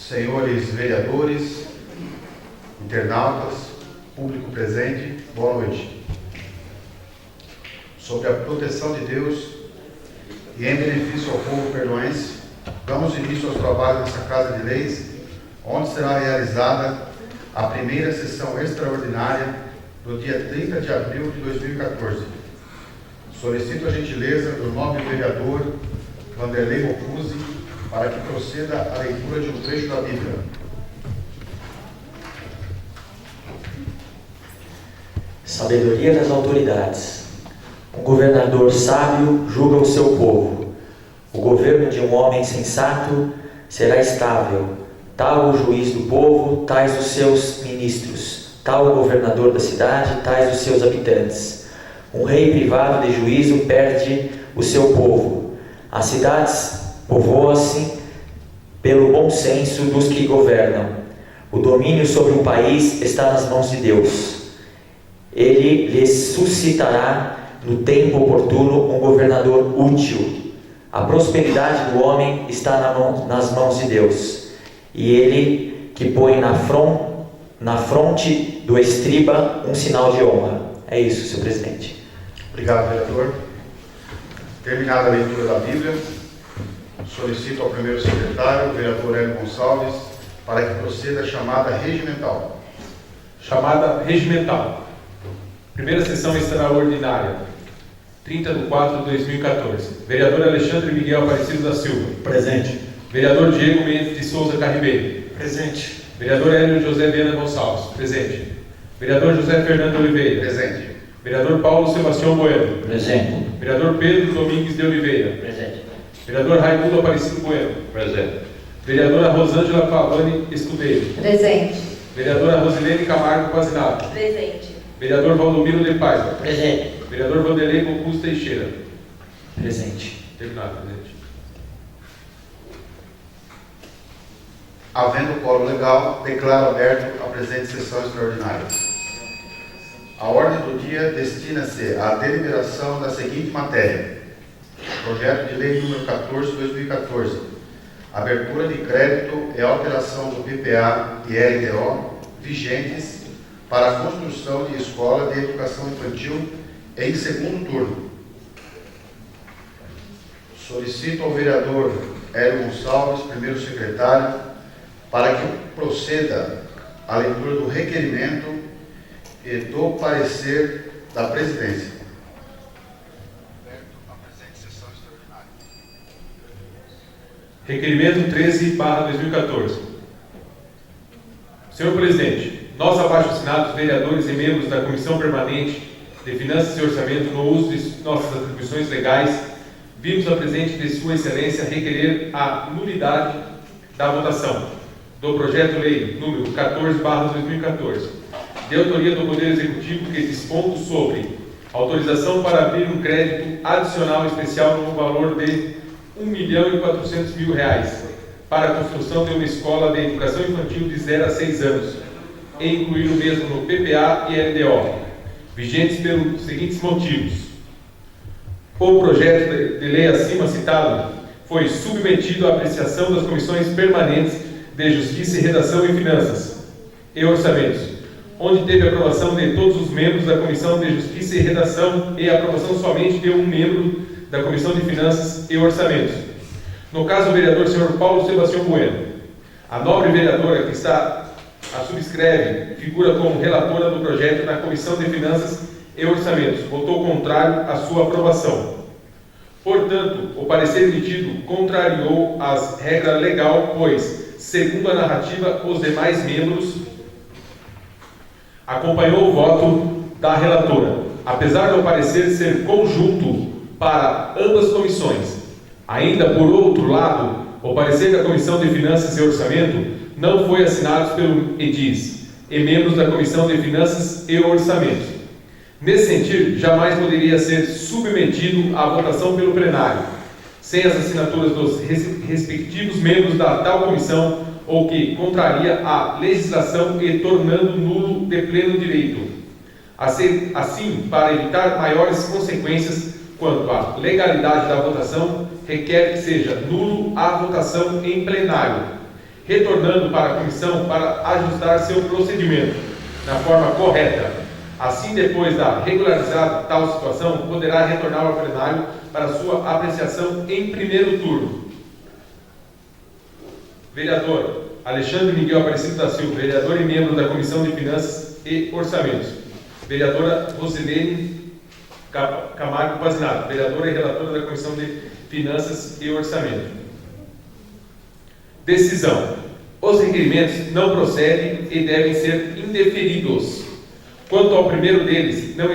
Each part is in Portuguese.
senhores vereadores, internautas, público presente, boa noite. Sob a proteção de Deus e em benefício ao povo perdoense, damos início aos trabalhos dessa Casa de Leis, onde será realizada a primeira sessão extraordinária do dia 30 de abril de 2014. Solicito a gentileza do nobre vereador Vanderlei Mocuzzi para que proceda a leitura de um trecho da Bíblia. Sabedoria das autoridades. Um governador sábio julga o seu povo. O governo de um homem sensato será estável. Tal o juiz do povo, tais os seus ministros. Tal o governador da cidade, tais os seus habitantes. Um rei privado de juízo perde o seu povo. As cidades povoam-se pelo bom senso dos que governam. O domínio sobre um país está nas mãos de Deus. Ele lhes suscitará no tempo oportuno um governador útil. A prosperidade do homem está nas mãos de Deus. E ele que põe na fronte do estriba um sinal de honra. É isso, senhor presidente. Obrigado, vereador. Terminada a leitura da Bíblia, solicito ao primeiro secretário, o vereador Hélio Gonçalves, para que proceda a chamada regimental. Chamada regimental. Primeira sessão extraordinária, 30 de 4 de 2014. Vereador Alexandre Miguel Aparecido da Silva. Presente. Vereador Diego Mendes de Souza Carribeiro. Presente. Vereador Hélio José Viana Gonçalves. Presente. Vereador José Fernando Oliveira. Presente. Vereador Paulo Sebastião Bueno. Presente. Vereador Pedro Domingues de Oliveira. Presente. Vereador Raimundo Aparecido Bueno. Presente. Vereadora Rosângela Pavani Escudeiro. Presente. Vereadora Rosilene Camargo Pazinato. Presente. Vereador Valdomiro de Paiva. Presente. Vereador Vanderlei Mocuzzi Teixeira. Presente. Terminado, presidente. Havendo quórum legal, declaro aberto a presente sessão extraordinária. A ordem do dia destina-se à deliberação da seguinte matéria: Projeto de Lei número 14 de 2014, abertura de crédito e alteração do PPA e LDO vigentes para a construção de escola de educação infantil em segundo turno. Solicito ao vereador Hélio Gonçalves, primeiro secretário, para que proceda a leitura do requerimento e do parecer da presidência. Requerimento 13/2014. Senhor presidente, nós abaixo-assinados, vereadores e membros da Comissão Permanente de Finanças e Orçamento, no uso de nossas atribuições legais, vimos a presente de Sua Excelência requerer a nulidade da votação do projeto-lei número 14/2014, de autoria do Poder Executivo, que dispõe sobre autorização para abrir um crédito adicional especial no valor de R$ 1.400.000 para a construção de uma escola de educação infantil de 0 a 6 anos e incluir o mesmo no PPA e LDO, vigentes pelos seguintes motivos. O projeto de lei acima citado foi submetido à apreciação das comissões permanentes de Justiça e Redação e Finanças e Orçamentos, onde teve aprovação de todos os membros da Comissão de Justiça e Redação e aprovação somente de um membro da Comissão de Finanças e Orçamentos. No caso, o vereador Sr. Paulo Sebastião Bueno. A nobre vereadora que a subscreve figura como relatora do projeto na Comissão de Finanças e Orçamentos. Votou contrário à sua aprovação. Portanto, o parecer emitido contrariou as regras legal, pois, segundo a narrativa, os demais membros acompanhou o voto da relatora, apesar do parecer ser conjunto para ambas comissões. Ainda por outro lado, o parecer da Comissão de Finanças e Orçamento não foi assinado pelo EDIS e membros da Comissão de Finanças e Orçamento. Nesse sentido, jamais poderia ser submetido à votação pelo plenário, sem as assinaturas dos respectivos membros da tal comissão, ou que contraria a legislação e tornando nulo de pleno direito. Assim, para evitar maiores consequências quanto à legalidade da votação, requer que seja nulo a votação em plenário, retornando para a comissão para ajustar seu procedimento na forma correta. Assim, depois da regularizada tal situação, poderá retornar ao plenário para sua apreciação em primeiro turno. Vereador Alexandre Miguel Aparecido da Silva, vereador e membro da Comissão de Finanças e Orçamentos. Vereadora Rosilene Camargo Pazinato, vereadora e relatora da Comissão de Finanças e Orçamento. Decisão. Os requerimentos não procedem e devem ser indeferidos. Quanto ao primeiro deles, não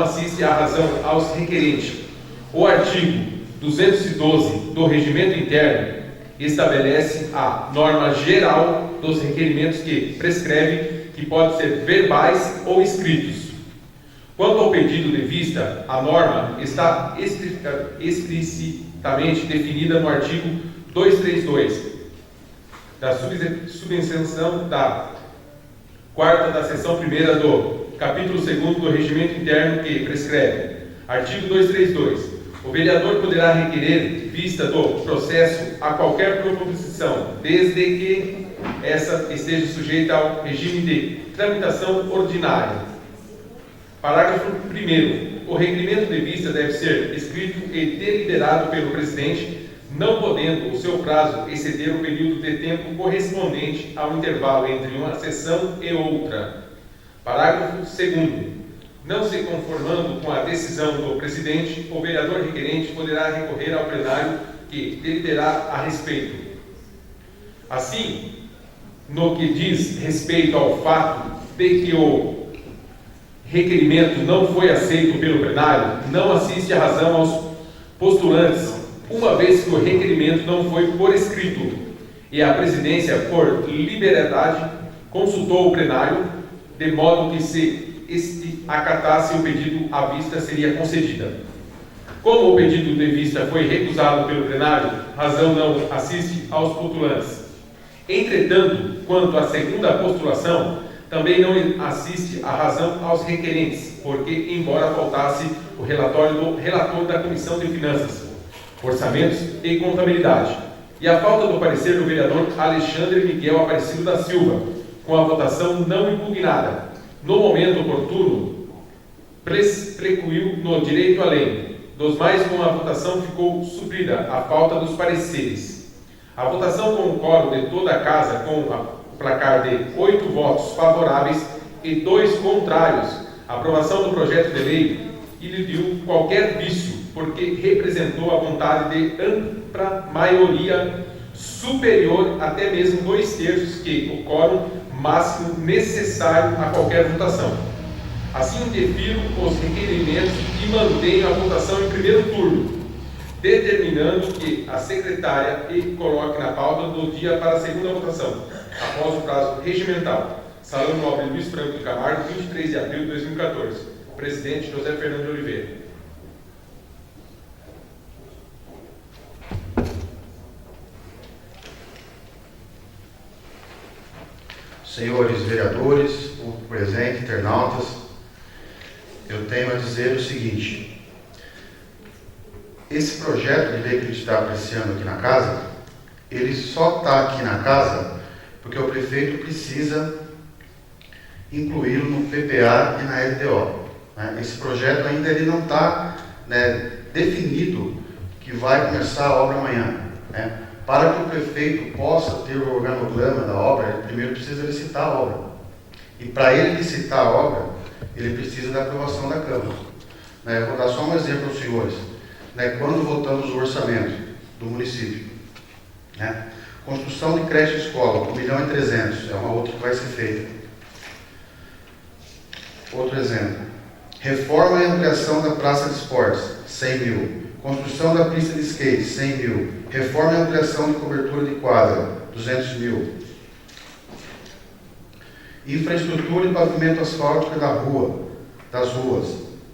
assiste a razão aos requerentes. O artigo 212 do Regimento Interno estabelece a norma geral dos requerimentos que prescreve que podem ser verbais ou escritos. Quanto ao pedido de vista, a norma está explicitamente definida no artigo 232 da subseção da 4ª da seção 1ª do capítulo 2º do Regimento Interno que prescreve. Artigo 232. O vereador poderá requerer vista do processo a qualquer proposição, desde que essa esteja sujeita ao regime de tramitação ordinária. Parágrafo 1º. O requerimento de vista deve ser escrito e deliberado pelo presidente, não podendo o seu prazo exceder o período de tempo correspondente ao intervalo entre uma sessão e outra. Parágrafo 2º. Não se conformando com a decisão do presidente, o vereador requerente poderá recorrer ao plenário que deliberará a respeito. Assim, no que diz respeito ao fato de que o requerimento não foi aceito pelo plenário, não assiste a razão aos postulantes, uma vez que o requerimento não foi por escrito e a presidência, por liberdade, consultou o plenário, de modo que se acatasse o pedido, a vista seria concedida. Como o pedido de vista foi recusado pelo plenário, razão não assiste aos postulantes. Entretanto, quanto à segunda postulação, também não assiste a razão aos requerentes, porque, embora faltasse o relatório do relator da Comissão de Finanças, Orçamentos e Contabilidade, e a falta do parecer do vereador Alexandre Miguel Aparecido da Silva, com a votação não impugnada, no momento oportuno, precluiu no direito à lei. Dos mais, com a votação ficou suprida a falta dos pareceres. A votação com o quórum de toda a casa, com o placar de 8 votos favoráveis e 2 contrários, a aprovação do projeto de lei eludiu qualquer vício, porque representou a vontade de ampla maioria, superior até mesmo 2/3, que o quórum máximo necessário a qualquer votação. Assim, defiro os requerimentos e mantenho a votação em primeiro turno, determinando que a secretária coloque na pauta do dia para a segunda votação, após o prazo regimental. Salão Nobre Luiz Franco de Camargo, 23 de abril de 2014. Presidente José Fernando de Oliveira. Senhores vereadores, público presente, internautas, eu tenho a dizer o seguinte: esse projeto de lei que a gente está apreciando aqui na casa, ele só está aqui na casa porque o prefeito precisa incluí-lo no PPA e na LDO. Esse projeto ainda ele não está definido que vai começar a obra amanhã. Para que o prefeito possa ter o organograma da obra, ele primeiro precisa licitar a obra. E para ele licitar a obra, ele precisa da aprovação da Câmara. Eu vou dar só um exemplo aos senhores. Quando votamos o orçamento do município, construção de creche e escola, 1.300.000, é uma outra que vai ser feita. Outro exemplo. Reforma e ampliação da praça de esportes, 100 mil. Construção da pista de skate, 100 mil. Reforma e ampliação de cobertura de quadra, 200 mil. Infraestrutura e pavimento asfáltico das ruas,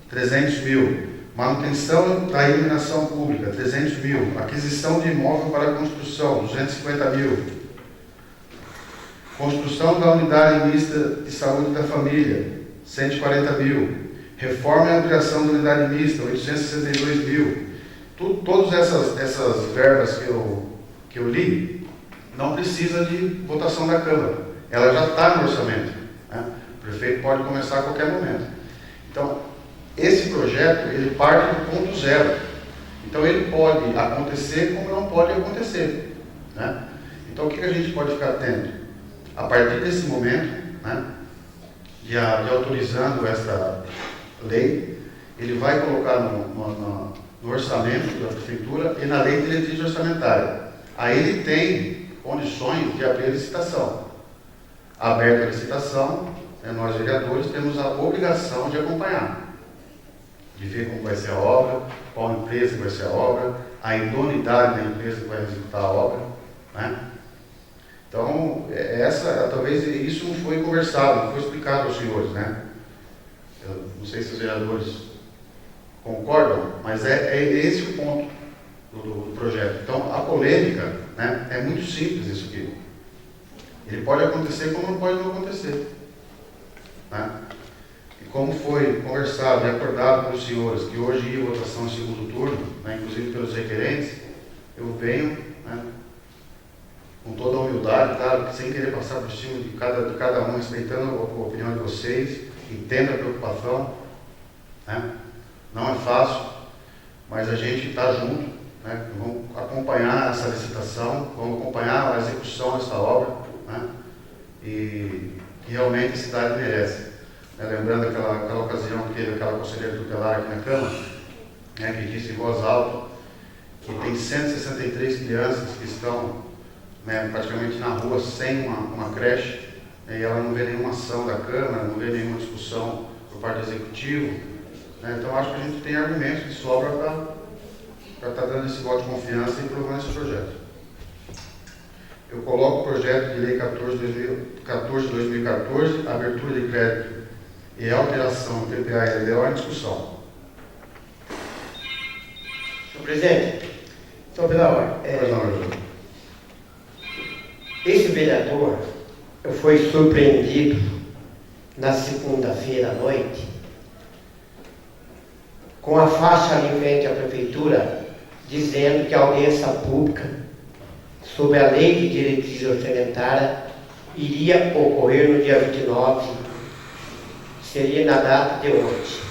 300 mil. Manutenção da iluminação pública, 300 mil. Aquisição de imóvel para construção, 250 mil. Construção da unidade mista de saúde da família, 140 mil. Reforma e ampliação da unidade mista, 862 mil. Todas essas verbas que eu li, não precisa de votação da Câmara. Ela já está no orçamento, né? O prefeito pode começar a qualquer momento. Então, esse projeto, ele parte do ponto zero. Então, ele pode acontecer como não pode acontecer, né? Então, o que a gente pode ficar atento? A partir desse momento, né, de autorizando essa lei, ele vai colocar no orçamento da prefeitura e na lei de diretriz orçamentária. Aí ele tem condições de abrir a licitação. Aberta a licitação, nós vereadores temos a obrigação de acompanhar, de ver como vai ser a obra, qual empresa que vai ser a obra, a idoneidade da empresa que vai executar a obra, né? Então, talvez isso não foi conversado, não foi explicado aos senhores, né? Eu não sei se os vereadores concordam, mas é esse o ponto do projeto. Então, a polêmica, né, é muito simples isso aqui. Ele pode acontecer como não pode não acontecer, né? E como foi conversado e acordado pelos senhores que hoje ia votação em segundo turno, né, inclusive pelos requerentes, eu venho, né, com toda a humildade, claro, sem querer passar por cima de cada um, respeitando a opinião de vocês, entendo a preocupação, né? Não é fácil, mas a gente está junto, né? Vamos acompanhar essa licitação, vamos acompanhar a execução dessa obra, né? E realmente a cidade merece. Né? Lembrando aquela ocasião que teve aquela conselheira tutelar aqui na Câmara, né, que disse em voz alta que tem 163 crianças que estão, né, praticamente na rua sem uma creche, e ela não vê nenhuma ação da Câmara, não vê nenhuma discussão por parte do Executivo, né? Então acho que a gente tem argumentos de sobra para estar dando esse voto de confiança e aprovando esse projeto. Eu coloco o projeto de lei 14/2014, abertura de crédito e alteração do PPA e LDO em discussão. Senhor presidente, sobre a ordem. Esse vereador foi surpreendido na segunda-feira à noite com a faixa ali em frente à prefeitura dizendo que a audiência pública sobre a lei de diretriz orçamentária iria ocorrer no dia 29, seria na data de hoje.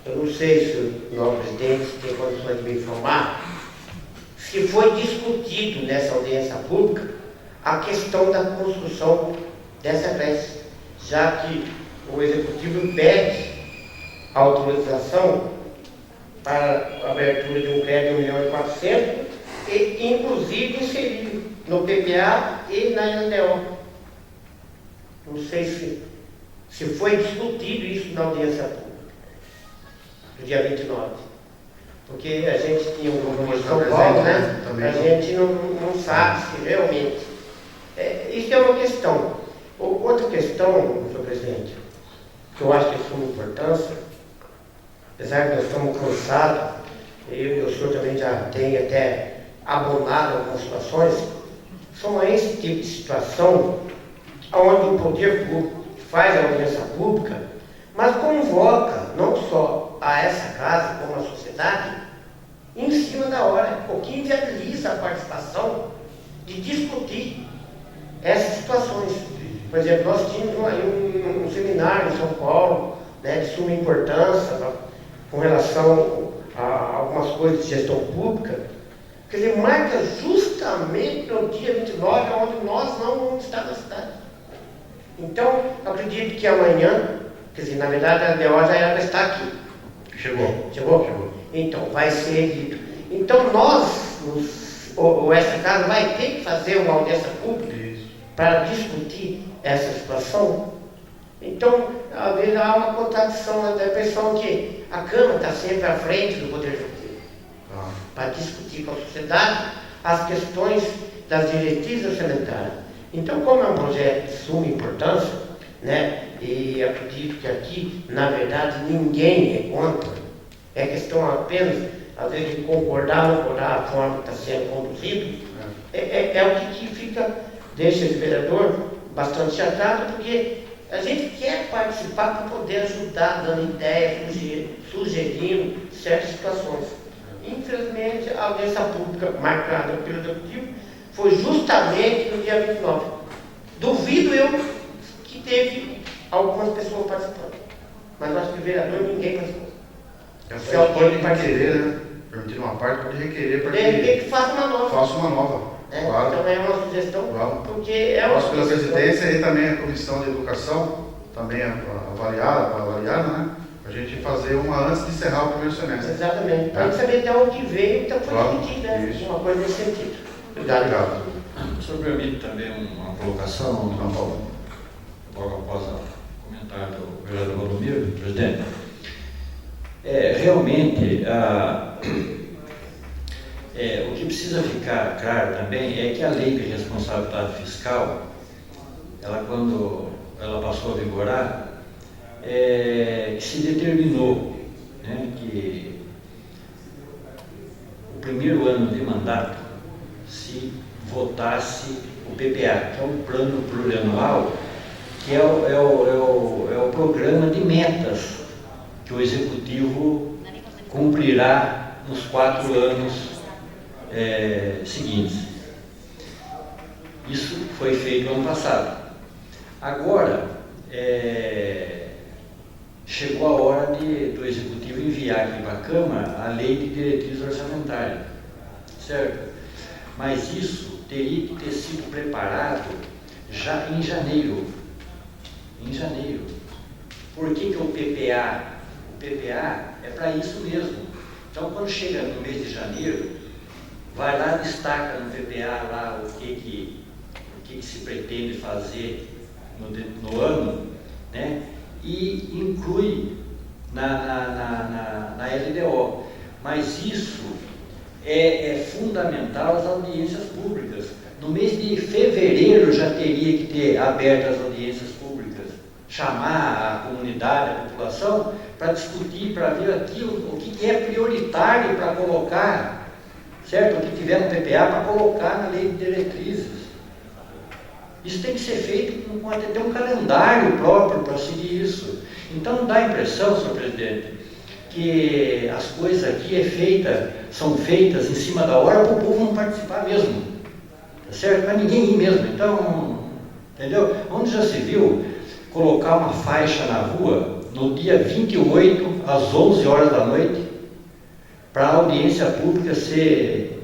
Eu não sei se o novo presidente tem condições de me informar se foi discutido nessa audiência pública a questão da construção dessa creche, já que o Executivo pede autorização para a abertura de um crédito de 1.400.000 e inclusive inserir no PPA e na LDO. Não sei se foi discutido isso na audiência pública do dia 29. Porque a gente tinha um governo de São Paulo, né? A gente não sabe se realmente. Isso é uma questão. Outra questão, senhor presidente, que eu acho que é de suma importância, apesar que nós estamos cansados, eu e o senhor também já tem até abonado algumas situações, são esse tipo de situação onde o poder público faz a audiência pública, mas convoca não só a essa casa como a sociedade em cima da hora, o que inviabiliza a participação de discutir essas situações. Por exemplo, nós tínhamos aí um seminário em São Paulo, né, de suma importância com relação a algumas coisas de gestão pública, que ele marca justamente no dia 29, onde nós não vamos estar na cidade. Então, acredito que amanhã, quer dizer, na verdade a LDO já era para estar aqui. Chegou? Então, vai ser dito. Então, nós, essa casa vai ter que fazer uma audiência pública para discutir essa situação. Então, às vezes há uma contradição, da impressão que a Câmara está sempre à frente do Poder Executivo para discutir com a sociedade as questões das diretrizes orçamentárias. Então, como é um projeto de suma importância, né, e acredito que aqui, na verdade, ninguém é contra, é questão apenas, às vezes, de concordar ou não concordar a forma que está sendo conduzido, é o que fica, deixa esse vereador bastante chateado, porque a gente quer participar para poder ajudar, dando ideias, sugerindo certas situações. Infelizmente, a audiência pública marcada pelo Executivo foi justamente no dia 29. Duvido eu que teve algumas pessoas participando. Mas eu acho que vereador ninguém participou. Se alguém requerer, né? Permitir uma parte, pode requerer para de repente faça uma nova. faça uma nova. Claro. Então é uma sugestão, Claro. porque é uma Nós, pela sugestão. presidência e também a Comissão de Educação, também avaliada, né? A gente fazer uma antes de encerrar o primeiro semestre. Exatamente. Para gente saber de onde veio, então foi Claro. discutido, né? Isso. Uma coisa nesse sentido. Obrigado. O senhor permite também uma colocação, Não, Paulo. logo após o comentário do vereador Valdomiro, presidente? Realmente, o que precisa ficar claro também é que a lei de responsabilidade fiscal, ela quando ela passou a vigorar, se determinou, né, que o primeiro ano de mandato se votasse o PPA, que é o Plano Plurianual, que é o programa de metas que o Executivo cumprirá nos 4 anos seguintes. Isso foi feito ano passado. Agora, chegou a hora do Executivo enviar aqui para a Câmara a Lei de Diretrizes Orçamentárias, certo? Mas isso teria que ter sido preparado já em janeiro. Em janeiro. Por que o PPA? O PPA é para isso mesmo. Então, quando chega no mês de janeiro, vai lá, destaca no PPA lá o que se pretende fazer no ano, né? E inclui na LDO. Mas isso é fundamental as audiências públicas. No mês de fevereiro já teria que ter aberto as audiências públicas, chamar a comunidade, a população, para discutir, para ver aquilo, o que é prioritário para colocar, certo? O que tiver no PPA para colocar na lei de diretrizes. Isso tem que ser feito com até um calendário próprio para seguir isso. Então não dá a impressão, senhor presidente, que as coisas aqui são feitas em cima da hora para o povo não participar mesmo. Tá certo? Para ninguém ir mesmo. Então, entendeu? Onde já se viu colocar uma faixa na rua no dia 28, às 11 horas da noite, para a audiência pública ser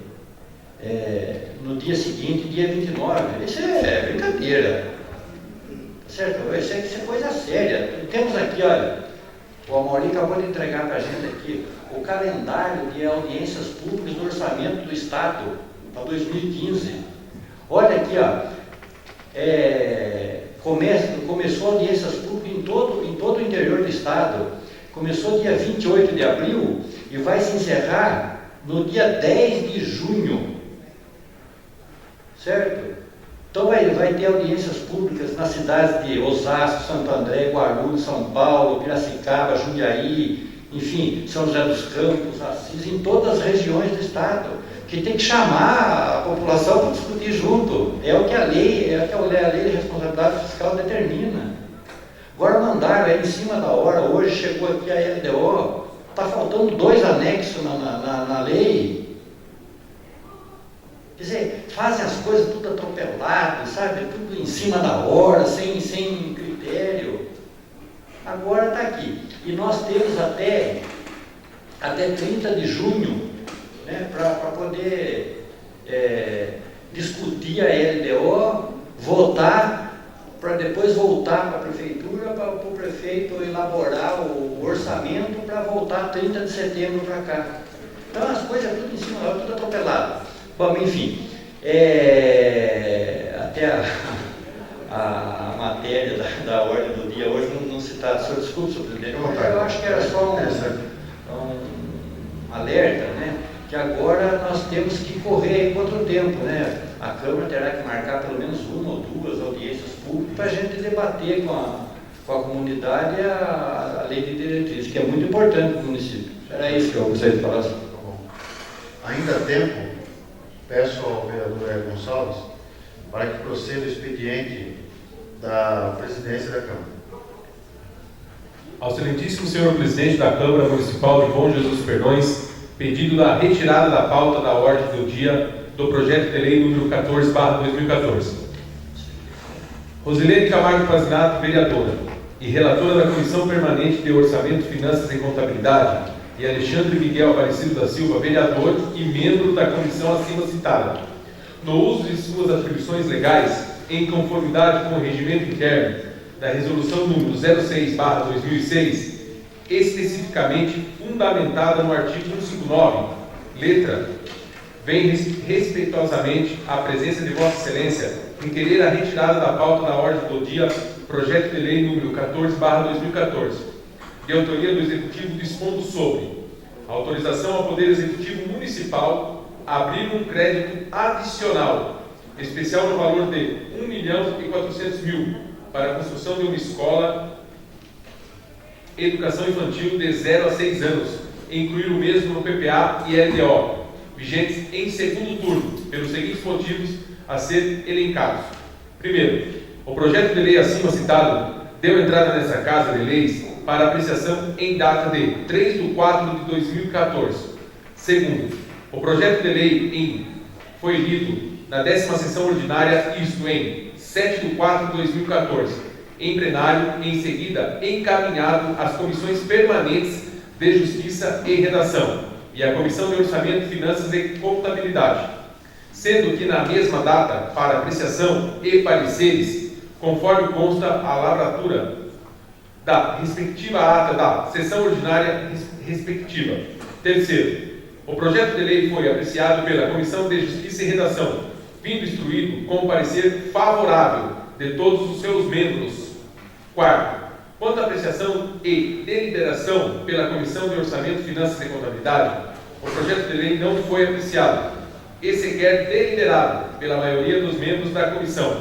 no dia seguinte, dia 29. Isso é brincadeira. Certo? Isso é coisa séria. Temos aqui, olha, o Amaury acabou de entregar para a gente aqui o calendário de audiências públicas do orçamento do Estado para 2015. Olha aqui, ó, começou audiências públicas em todo o interior do Estado. Começou dia 28 de abril e vai se encerrar no dia 10 de junho. Certo? Então vai ter audiências públicas nas cidades de Osasco, Santo André, Guarulhos, São Paulo, Piracicaba, Jundiaí, enfim, São José dos Campos, Assis, em todas as regiões do Estado, que tem que chamar a população para discutir junto. É o que a lei de responsabilidade fiscal determina. Agora mandaram aí em cima da hora, hoje chegou aqui a LDO, está faltando 2 anexos na lei. Quer dizer, fazem as coisas tudo atropelado, sabe? Tudo em cima da hora, sem critério. Agora está aqui. E nós temos até 30 de junho, né, para poder discutir a LDO, votar, para depois voltar para a prefeitura, para o prefeito elaborar o orçamento para voltar 30 de setembro para cá. Então as coisas tudo em cima da hora, tudo atropelado. Bom, enfim, até a matéria da ordem do dia hoje não se está, senhor, desculpe, senhor presidente, eu acho que era só um alerta, né, que agora nós temos que correr contra o tempo, né, a Câmara terá que marcar pelo menos 1 ou 2 audiências públicas para a gente debater com a comunidade a lei de diretrizes, que é muito importante para o município. Era isso que eu gostaria de falar. Ainda há tempo. Peço ao vereador Hélio Gonçalves para que proceda o expediente da presidência da Câmara. Ao excelentíssimo senhor presidente da Câmara Municipal de Bom Jesus Perdões, pedido da retirada da pauta da ordem do dia do projeto de lei número 14/2014. Rosilene Camargo Pazinato, vereadora e relatora da Comissão Permanente de Orçamento, Finanças e Contabilidade, e Alexandre Miguel Aparecido da Silva, vereador e membro da comissão acima citada, no uso de suas atribuições legais, em conformidade com o regimento interno da Resolução número 06/2006, especificamente fundamentada no artigo 159, letra, vem respeitosamente à presença de Vossa Excelência em querer a retirada da pauta da ordem do dia projeto de lei número 14/2014, de autoria do Executivo, dispondo sobre autorização ao Poder Executivo Municipal abrir um crédito adicional, especial no valor de R$ 1.400.000 para a construção de uma escola educação infantil de 0 a 6 anos, e incluir o mesmo no PPA e LDO, vigentes em segundo turno, pelos seguintes motivos a ser elencados. Primeiro, o projeto de lei acima citado deu entrada nessa Casa de Leis para apreciação em data de 3/4/2014. Segundo, o projeto de lei foi lido na 10ª sessão ordinária, isto em 7/4/2014, em plenário e em seguida encaminhado às comissões permanentes de Justiça e Redação e à Comissão de Orçamento, Finanças e Contabilidade, sendo que na mesma data, para apreciação e pareceres, conforme consta a lavratura da respectiva ata da sessão ordinária respectiva. Terceiro, o projeto de lei foi apreciado pela Comissão de Justiça e Redação, vindo instruído com parecer favorável de todos os seus membros. Quarto, quanto à apreciação e deliberação pela Comissão de Orçamento, Finanças e Contabilidade, o projeto de lei não foi apreciado e sequer deliberado pela maioria dos membros da comissão,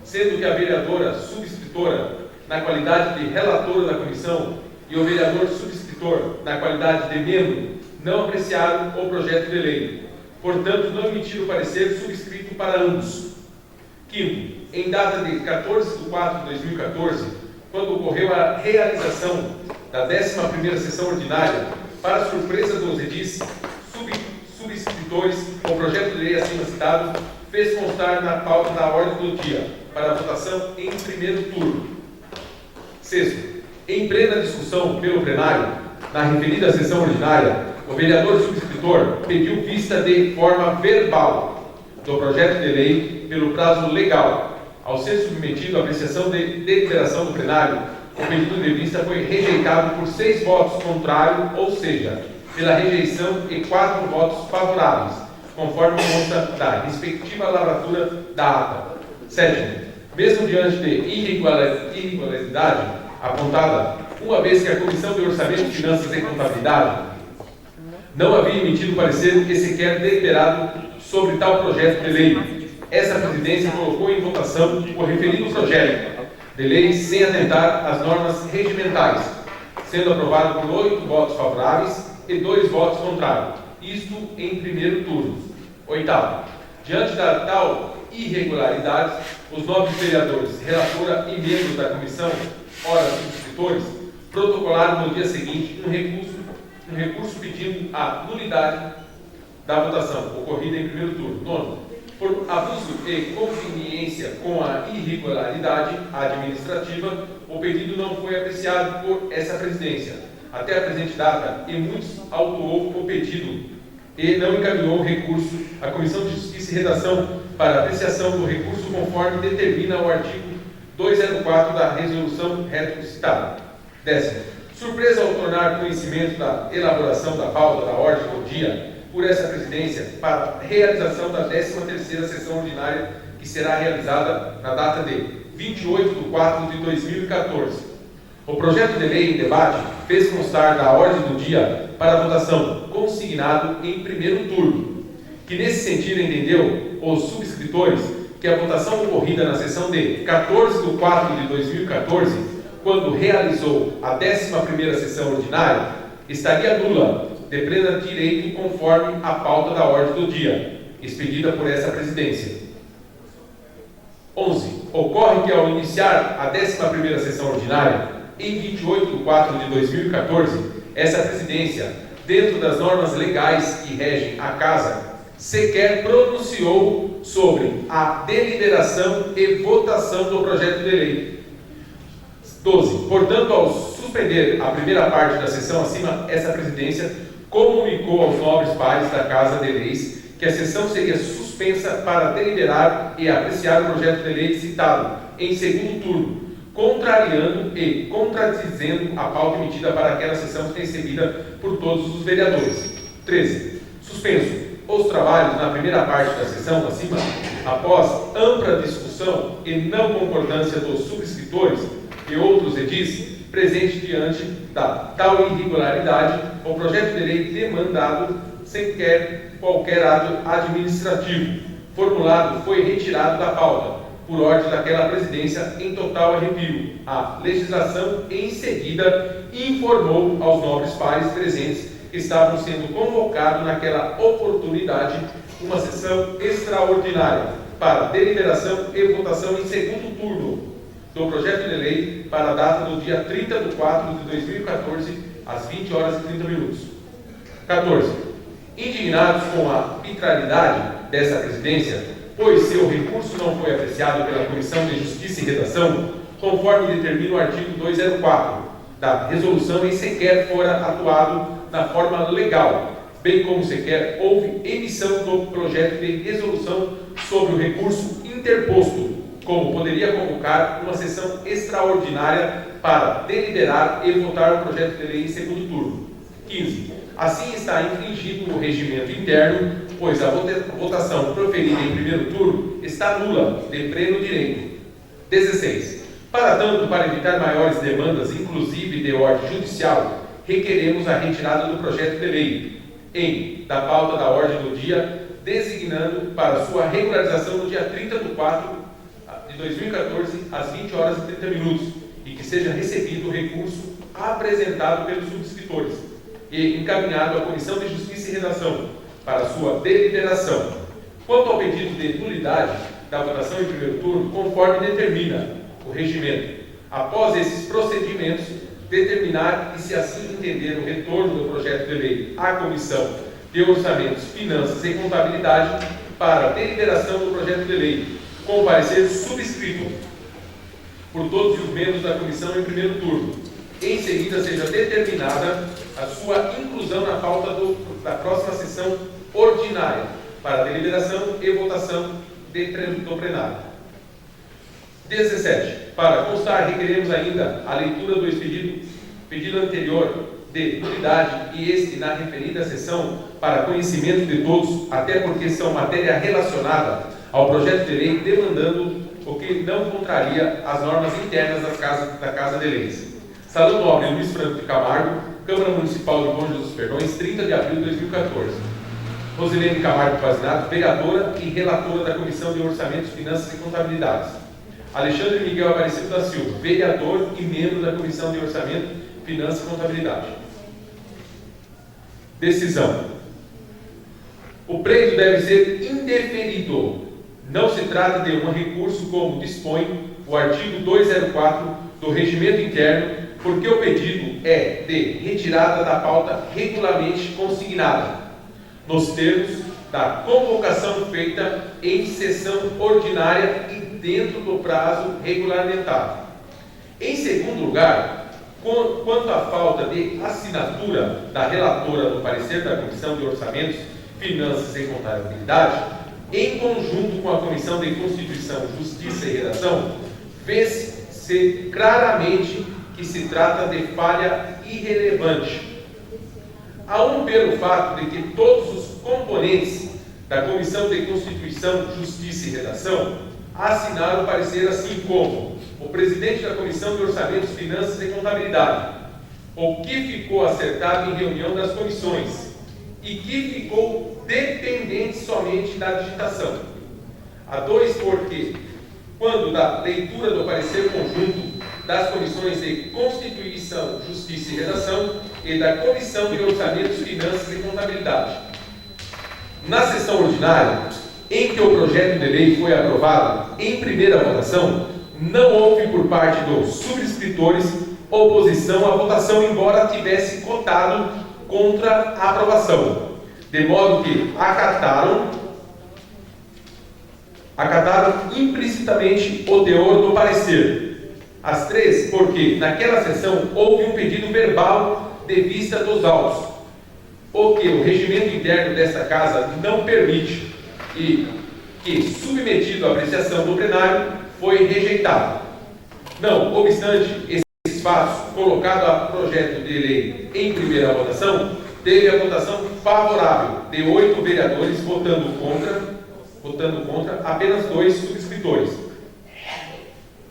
sendo que a vereadora subscritora, na qualidade de relatora da comissão, e o vereador subscritor, na qualidade de membro, não apreciaram o projeto de lei, portanto, não emitiram parecer subscrito para ambos. Quinto, em data de 14/4/2014, quando ocorreu a realização da 11ª sessão ordinária, para surpresa dos edis subscritores, o projeto de lei acima citado fez constar na pauta da ordem do dia, para votação em primeiro turno. Sexto, em plena discussão pelo plenário, na referida sessão ordinária, o vereador subscritor pediu vista de forma verbal do projeto de lei pelo prazo legal. Ao ser submetido à apreciação de deliberação do plenário, o pedido de vista foi rejeitado por 6 votos contrários, ou seja, pela rejeição e 4 votos favoráveis, conforme consta da respectiva lavratura da ata. Sétimo, mesmo diante de irregularidade apontada, uma vez que a Comissão de Orçamento, Finanças e Contabilidade não havia emitido parecer e sequer deliberado sobre tal projeto de lei, essa presidência colocou em votação o referido projeto de lei sem atentar às normas regimentais, sendo aprovado por 8 votos favoráveis e 2 votos contrários, isto em primeiro turno. Oitavo, diante da tal irregularidade, os nobres vereadores, relatora e membros da comissão, ora subscritores, protocolaram no dia seguinte um recurso pedindo a nulidade da votação ocorrida em primeiro turno. Nono, por abuso e conveniência com a irregularidade administrativa, o pedido não foi apreciado por essa presidência até a presente data, e muitos autuou o pedido e não encaminhou o recurso à Comissão de Justiça e Redação para apreciação do recurso conforme determina o artigo 204 da resolução citada. Décimo, surpresa ao tornar conhecimento da elaboração da pauta da ordem do dia por essa presidência para a realização da 13ª sessão ordinária, que será realizada na data de 28/4/2014. O projeto de lei em debate fez constar na ordem do dia para votação consignado em primeiro turno, que nesse sentido entendeu os subscritores que a votação ocorrida na sessão de 14/4/2014, quando realizou a 11ª sessão ordinária, estaria nula, de pleno direito, conforme a pauta da ordem do dia, expedida por essa presidência. 11. Ocorre que, ao iniciar a 11ª sessão ordinária, em 28/4/2014, essa presidência, dentro das normas legais que regem a Casa, sequer pronunciou sobre a deliberação e votação do projeto de lei. 12. Portanto, ao suspender a primeira parte da sessão acima, essa presidência comunicou aos nobres pares da Casa de Leis que a sessão seria suspensa para deliberar e apreciar o projeto de lei citado em segundo turno, contrariando e contradizendo a pauta emitida para aquela sessão recebida por todos os vereadores. 13. Suspenso os trabalhos na primeira parte da sessão acima, após ampla discussão e não concordância dos subscritores e outros edis presentes diante da tal irregularidade, o projeto de lei demandado sem qualquer ato administrativo formulado foi retirado da pauta, por ordem daquela presidência, em total arrepio. A legislação, em seguida, informou aos nobres pares presentes que estavam sendo convocados naquela oportunidade uma sessão extraordinária para deliberação e votação em segundo turno do projeto de lei para a data do dia 30 de 4 de 2014, às 20 horas e 30 minutos. 14. Indignados com a arbitrariedade dessa presidência, pois seu recurso não foi apreciado pela Comissão de Justiça e Redação, conforme determina o artigo 204 da resolução, e sequer fora atuado na forma legal, bem como sequer houve emissão do projeto de resolução sobre o recurso interposto, como poderia convocar uma sessão extraordinária para deliberar e votar o projeto de lei em segundo turno. 15. Assim está infringido o regimento interno, pois a votação proferida em primeiro turno está nula de pleno direito. 16. Para tanto, para evitar maiores demandas, inclusive de ordem judicial, requeremos a retirada do projeto de lei da pauta da ordem do dia, designando para sua regularização no dia 30 de 4 de 2014, às 20 horas e 30 minutos, e que seja recebido o recurso apresentado pelos subscritores e encaminhado à Comissão de Justiça e Redação para sua deliberação. Quanto ao pedido de nulidade da votação em primeiro turno, conforme determina o regimento, após esses procedimentos, determinar e, se assim entender, o retorno do projeto de lei à Comissão de Orçamentos, Finanças e Contabilidade para deliberação do projeto de lei, com parecer subscrito por todos os membros da comissão em primeiro turno. Em seguida, seja determinada a sua inclusão na pauta da próxima sessão ordinária para deliberação e votação do plenário. 17. Para constar, requeremos ainda a leitura do pedido anterior de nulidade e este na referida sessão para conhecimento de todos, até porque são matéria relacionada ao projeto de lei, demandando o que não contraria as normas internas da Casa de Leis. Salão Nobre Luiz Franco de Camargo, Câmara Municipal de Bom Jesus Perdões, 30 de abril de 2014. Rosilene Camargo Pazinato, vereadora e relatora da Comissão de Orçamentos, Finanças e Contabilidades. Alexandre Miguel Aparecido da Silva, vereador e membro da Comissão de Orçamento, Finanças e Contabilidade. Decisão. O pleito deve ser indeferido. Não se trata de um recurso, como dispõe o artigo 204 do Regimento Interno, porque o pedido é de retirada da pauta regularmente consignada, nos termos da convocação feita em sessão ordinária e dentro do prazo regulamentado. Em segundo lugar, quanto à falta de assinatura da relatora no parecer da Comissão de Orçamentos, Finanças e Contabilidade, em conjunto com a Comissão de Constituição, Justiça e Redação, vê-se claramente que se trata de falha irrelevante. A um, pelo fato de que todos os componentes da Comissão de Constituição, Justiça e Redação assinaram o parecer, assim como o presidente da Comissão de Orçamentos, Finanças e Contabilidade, o que ficou acertado em reunião das comissões e que ficou dependente somente da digitação. A 2, porque, quando da leitura do parecer conjunto das comissões de Constituição, Justiça e Redação e da Comissão de Orçamentos, Finanças e Contabilidade, na sessão ordinária, em que o projeto de lei foi aprovado em primeira votação, não houve por parte dos subscritores oposição à votação, embora tivesse cotado contra a aprovação. de modo que acataram implicitamente o teor do parecer. As três, porque naquela sessão houve um pedido verbal de vista dos autos, o que o regimento interno desta Casa não permite e que, submetido à apreciação do plenário, foi rejeitado. Não obstante esses fatos, colocado a projeto de lei em primeira votação, teve a votação favorável de 8 vereadores, votando contra apenas 2 subscritores.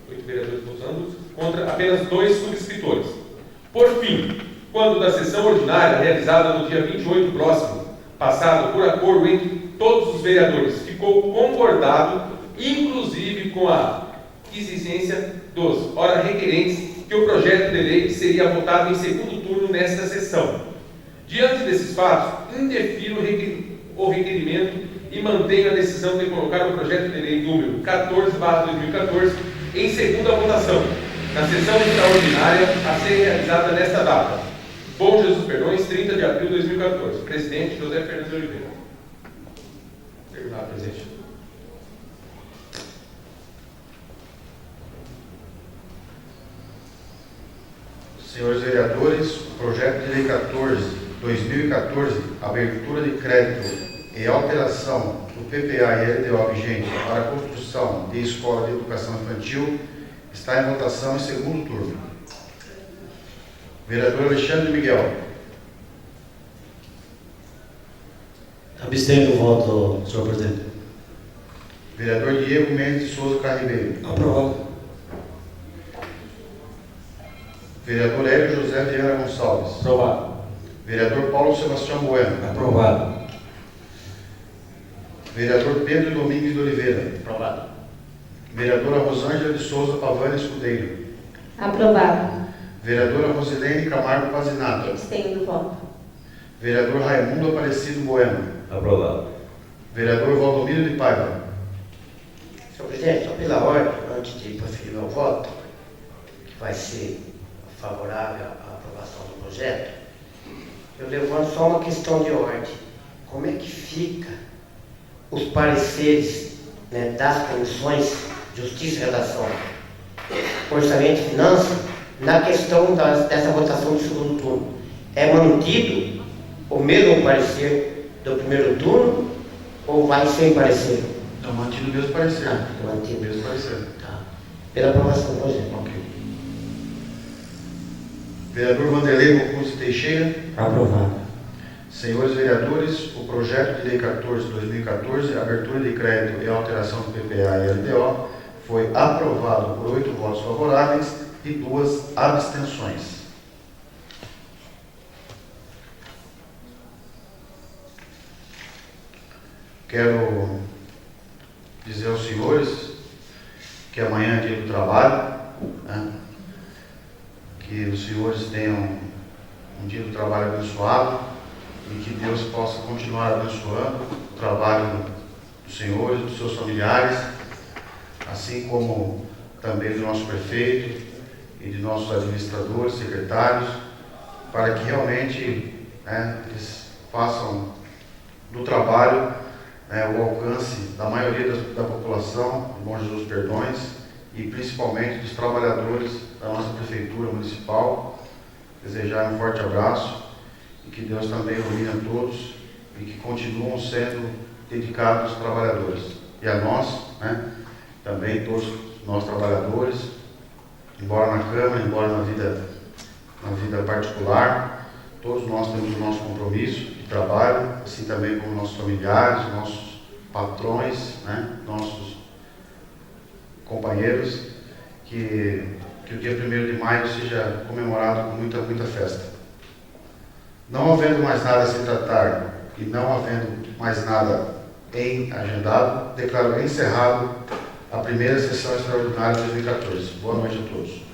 8 vereadores votando contra apenas 2 subscritores. Por fim, quando da sessão ordinária realizada no dia 28 próximo, passado por acordo entre todos os vereadores, ficou concordado, inclusive com a existência dos ora requerentes, que o projeto de lei seria votado em segundo turno nesta sessão. Diante desses fatos, indefiro o requerimento e mantenho a decisão de colocar o projeto de lei número 14/2014 em segunda votação, na sessão extraordinária a ser realizada nesta data. Bom Jesus Perdões, 30 de abril de 2014. Presidente José Fernandes de Oliveira. Terminado, presidente. Senhores vereadores, o projeto de lei 14/2014, abertura de crédito e alteração do PPA e LDO vigente para a construção de escola de educação infantil, está em votação em segundo turno. Vereador Alexandre Miguel. Abstenho do voto, senhor presidente. Vereador Diego Mendes de Souza Carribeiro. Aprovado. Vereador Hélio José Vieira Gonçalves. Aprovado. Vereador Paulo Sebastião Bueno. Aprovado. Vereador Pedro Domingues de Oliveira. Aprovado. Vereadora Rosângela de Souza Pavani Escudeiro. Aprovado. Vereadora Rosilene Camargo Pazinato. Abstenho do voto. Vereador Raimundo Aparecido Bueno. Aprovado. Vereador Valdomiro de Paiva. Senhor presidente, só pela ordem, antes de proferir meu voto, que vai ser favorável à aprovação do projeto, eu levanto só uma questão de ordem. Como é que fica os pareceres, né, das comissões Justiça e Redação, Orçamento e Finanças, na questão dessa votação do segundo turno? É mantido o mesmo parecer do primeiro turno ou vai sem parecer? Não, mantido o mesmo parecer. Mantido. O mesmo parecer. Tá. Pela aprovação do projeto. Ok. Vereador Vanderlei Mocuzzi Teixeira. Aprovado. Senhores vereadores, o projeto de lei 14/2014, abertura de crédito e alteração do PPA e LDO, foi aprovado por 8 votos favoráveis e 2 abstenções. Quero dizer aos senhores que amanhã é dia do trabalho, né? Que os senhores tenham um dia do trabalho abençoado e que Deus possa continuar abençoando o trabalho dos senhores, dos seus familiares, assim como também do nosso prefeito e de nossos administradores, secretários, para que realmente, né, eles façam do trabalho, né, o alcance da maioria da população de Bom Jesus Perdões e principalmente dos trabalhadores da nossa prefeitura municipal. Desejar um forte abraço e que Deus também ilumine a todos e que continuam sendo dedicados aos trabalhadores. E a nós, né, também todos nós trabalhadores, embora na Câmara, embora na vida particular, todos nós temos o nosso compromisso de trabalho, assim também como nossos familiares, nossos patrões, né, nossos companheiros, que o dia 1º de maio seja comemorado com muita festa. Não havendo mais nada a se tratar e não havendo mais nada em agendado, declaro encerrado a primeira sessão extraordinária de 2014. Boa noite a todos.